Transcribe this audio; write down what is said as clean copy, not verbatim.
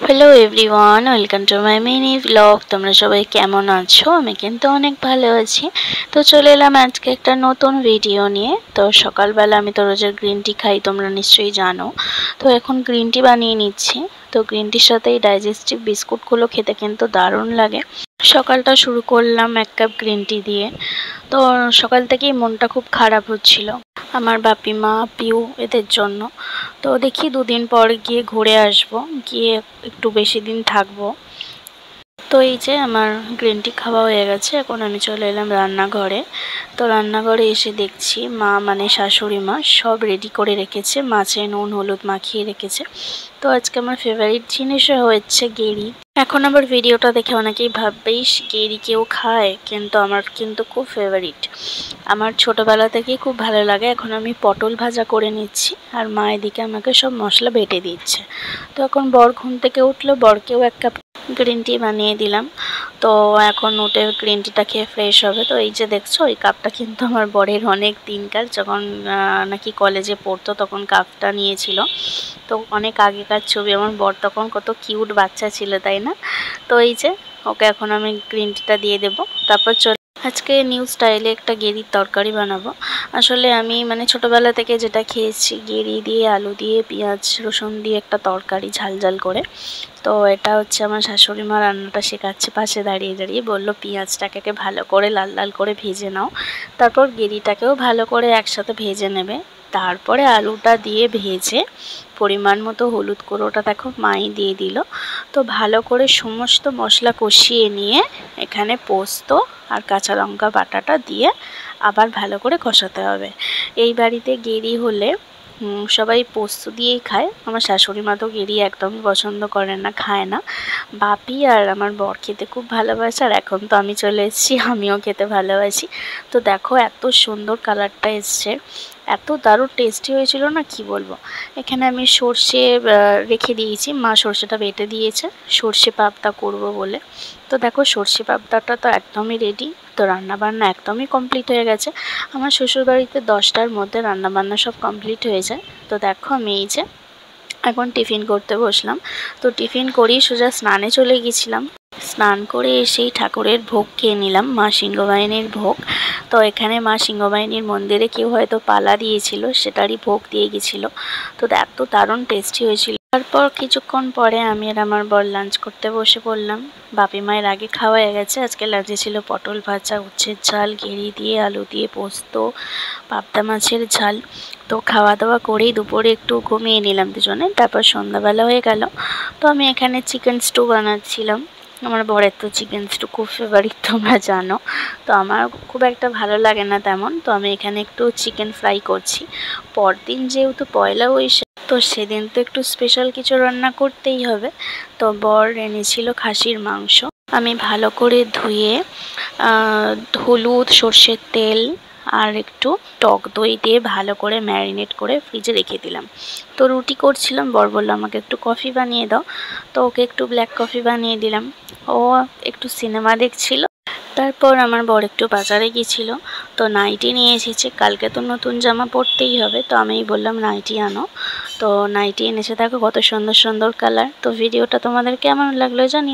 Hello everyone, welcome to my mini blog. তোমরা সবাই কেমন আছো? আমি কিন্তু অনেক ভালো আছি। তো চলে এলাম আজকে একটা নতুন ভিডিও নিয়ে। তো সকালবেলা আমি তো রোজের গ্রিন টি খাই, তোমরা নিশ্চয়ই জানো। তো এখন গ্রিন টি বানিয়ে নিচ্ছি। তো গ্রিন টির সাথে এই ডাইজেস্টিভ বিস্কুটগুলো খেতে কিন্তু দারুণ লাগে। সকালটা শুরু করলাম 1 কাপ গ্রিন টি দিয়ে। তো সকাল থেকেই মনটা খুব খারাপ হচ্ছিল আমার বাপি মা পিউ এদের জন্য। তো দেখি 2 দিন পর গিয়ে ঘুরে আসবো, গিয়ে একটু বেশি দিন থাকবো। তো এই যে আমার গ্রিন টি খাওয়া হয়ে গেছে, এখন আমি চলে এলাম রান্নাঘরে। তো রান্নাঘরে এসে দেখছি মা মানে শাশুড়ি মা সব রেডি করে রেখেছে, মাছে নুন হলুদ মাখিয়ে রেখেছে। তো আজকে আমার ফেভারিট জিনিসও হচ্ছে গেরি। এখন আবার ভিডিওটা দেখে অনেকেই ভাববেই গেরি কেউ খায়, কিন্তু আমার কিন্তু খুব ফেভারিট। আমার ছোটোবেলা থেকেই খুব ভালো লাগে। এখন আমি পটল ভাজা করে নিচ্ছি, আর মা এদিকে আমাকে সব মশলা বেটে দিচ্ছে। তো এখন বর ঘুম থেকে উঠলো, বরকেও 1 কাপ গ্রিন টি বানিয়ে দিলাম। তো এখন উঠে গ্রিন টিটা খেয়ে ফ্রেশ হবে। তো এই যে দেখছো, এই কাপটা কিন্তু আমার বরের অনেক দিনকার, যখন নাকি কলেজে পড়তো তখন কাপটা নিয়েছিল। তো অনেক আগেকার ছবি, আমার বর তখন কত কিউট বাচ্চা ছিল, তাই না? তো এই যে ওকে এখন আমি গ্রিন টিটা দিয়ে দেবো, তারপর আজকে নিউ স্টাইলে একটা গেরির তরকারি বানাবো। আসলে আমি মানে ছোটোবেলা থেকে যেটা খেয়েছি, গেরি দিয়ে আলু দিয়ে পেঁয়াজ রসুন দিয়ে একটা তরকারি ঝাল ঝাল করে। তো এটা হচ্ছে আমার শাশুড়ি মা রান্নাটা শেখাচ্ছে, পাশে দাঁড়িয়ে দাঁড়িয়ে বললো পেঁয়াজটাকে ভালো করে লাল লাল করে ভেজে নাও, তারপর গেরিটাকেও ভালো করে একসাথে ভেজে নেবে, তারপরে আলুটা দিয়ে ভেজে পরিমাণ মতো হলুদ করে ওটা দেখো মাই দিয়ে দিল। তো ভালো করে সমস্ত মশলা কষিয়ে নিয়ে এখানে পোস্ত আর কাঁচা লঙ্কা বাটাটা দিয়ে আবার ভালো করে কষাতে হবে। এই বাড়িতে গেরি হলে সবাই পোস্ত দিয়েই খায়। আমার শাশুড়ি মা তো গেরি একদমই পছন্দ করেন না, খায় না। বাপি আর আমার বর খেতে খুব ভালোবাসে, আর এখন তো আমি চলে এসেছি, আমিও খেতে ভালোবাসি। তো দেখো এত সুন্দর কালারটা এসছে, এত দারুণ টেস্টি হয়েছিল না, কি বলবো। এখানে আমি সর্ষে রেখে দিয়েছি, মা সর্ষেটা বেটে দিয়েছে সর্ষে পাবদা করব বলে। তো দেখো সর্ষে পাবদাটা তো একদমই রেডি। তো রান্নাবান্না একদমই কমপ্লিট হয়ে গেছে। আমার শ্বশুরবাড়িতে 10টার মধ্যে রান্নাবান্না সব কমপ্লিট হয়ে যায়। তো দেখো আমি এই যে এখন টিফিন করতে বসলাম। তো টিফিন করেই সোজা স্নানে চলে গেছিলাম। স্নান করে এসেই ঠাকুরের ভোগ খেয়ে নিলাম, মা সিংহবাহিনীর ভোগ। তো এখানে মা সিংহবাহিনীর মন্দিরে কেউ হয়তো পালা দিয়েছিল, সেটারই ভোগ দিয়ে গেছিলো। তো এত দারুণ টেস্টি হয়েছিল। তারপর কিছুক্ষণ পরে আমি আর আমার বর লাঞ্চ করতে বসে পড়লাম। বাপি মায়ের আগে খাওয়া হয়ে গেছে। আজকে লাঞ্চে ছিল পটল ভাজা, উচ্ছের ঝাল, গেরি দিয়ে আলু দিয়ে পোস্ত, পাবদা মাছের ঝাল। তো খাওয়া দাওয়া করেই দুপুরে একটু ঘুমিয়ে নিলাম দুজনে। তারপর সন্ধ্যাবেলা হয়ে গেল। তো আমি এখানে চিকেন স্টু বানাচ্ছিলাম। আমার বরের তো চিকেন স্টু খুব ফেভারিট, তোমরা জানো। তো আমার খুব একটা ভালো লাগে না তেমন। তো আমি এখানে একটু চিকেন ফ্রাই করছি। পরদিন যেহেতু পয়লা বৈশাখ, তো সেদিন তো একটু স্পেশাল কিছু রান্না করতেই হবে। তো বর এনেছিল খাসির মাংস। আমি ভালো করে ধুয়ে হলুদ, সর্ষের তেল আর একটু টক দই দিয়ে ভালো করে ম্যারিনেট করে ফ্রিজে রেখে দিলাম। তো রুটি করছিলাম, বর বললো আমাকে একটু কফি বানিয়ে দাও। তো ওকে একটু ব্ল্যাক কফি বানিয়ে দিলাম। ও একটু সিনেমা দেখছিল। তারপর আমার বর একটু বাজারে গিয়েছিল, তো নাইটি নিয়ে এসেছে। কালকে তো নতুন জামা পরতেই হবে, তো আমি বললাম নাইটি আনো। তো নাইটি এনেছে, দেখো কত সুন্দর সুন্দর কালার। তো ভিডিওটা তোমাদের কেমন লাগলো জানিও।